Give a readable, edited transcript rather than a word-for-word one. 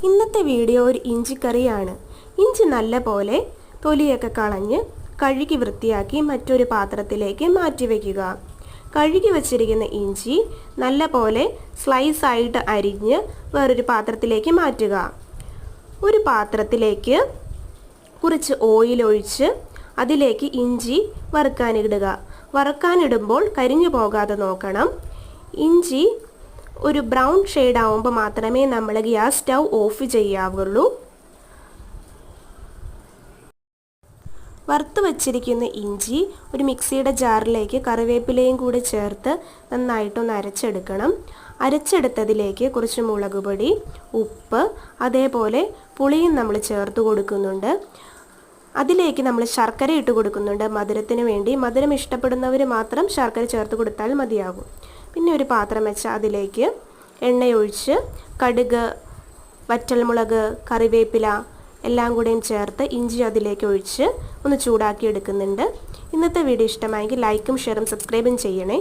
ഇന്നത്തെ വീഡിയോ ഒരു ഇഞ്ചിക്കറിയാണ്. ഇഞ്ചി നല്ലപോലെ തൊലിയൊക്കെ കളഞ്ഞ് കഴുകി വൃത്തിയാക്കി മറ്റൊരു പാത്രത്തിലേക്ക് മാറ്റി വയ്ക്കുക. കഴുകി വച്ചിരിക്കുന്ന ഇഞ്ചി നല്ലപോലെ സ്ലൈസ് ആയിട്ട് അരിഞ്ഞ് വേറൊരു പാത്രത്തിലേക്ക് മാറ്റുക. ഒരു പാത്രത്തിലേക്ക് കുറച്ച് ഓയിൽ ഒഴിച്ച് അതിലേക്ക് ഇഞ്ചി വറുക്കാനിടുക. വറുക്കാനിടുമ്പോൾ കരിഞ്ഞു പോകാതെ നോക്കണം. ഇഞ്ചി ഒരു ബ്രൗൺ ഷെയ്ഡ് ആവുമ്പോൾ മാത്രമേ നമ്മൾ ഗ്യാസ് സ്റ്റൗ ഓഫ് ചെയ്യാവുള്ളൂ. വറുത്ത് വച്ചിരിക്കുന്ന ഇഞ്ചി ഒരു മിക്സിയുടെ ജാറിലേക്ക് കറിവേപ്പിലയും കൂടി ചേർത്ത് നന്നായിട്ടൊന്ന് അരച്ചെടുക്കണം. അരച്ചെടുത്തതിലേക്ക് കുറച്ച് മുളക് പൊടി, ഉപ്പ്, അതേപോലെ പുളിയും നമ്മൾ ചേർത്ത് കൊടുക്കുന്നുണ്ട്. അതിലേക്ക് നമ്മൾ ശർക്കര ഇട്ട് കൊടുക്കുന്നുണ്ട് മധുരത്തിന് വേണ്ടി. മധുരം ഇഷ്ടപ്പെടുന്നവർ മാത്രം ശർക്കര ചേർത്ത് കൊടുത്താൽ മതിയാകും. പിന്നെ ഒരു പാത്രം വെച്ച് അതിലേക്ക് എണ്ണയൊഴിച്ച് കടുക്, വറ്റൽമുളക്, കറിവേപ്പില എല്ലാം കൂടെയും ചേർത്ത് ഇഞ്ചി അതിലേക്ക് ഒഴിച്ച് ഒന്ന് ചൂടാക്കി എടുക്കുന്നുണ്ട്. ഇന്നത്തെ വീഡിയോ ഇഷ്ടമായെങ്കിൽ ലൈക്കും ഷെയറും സബ്സ്ക്രൈബും ചെയ്യണേ.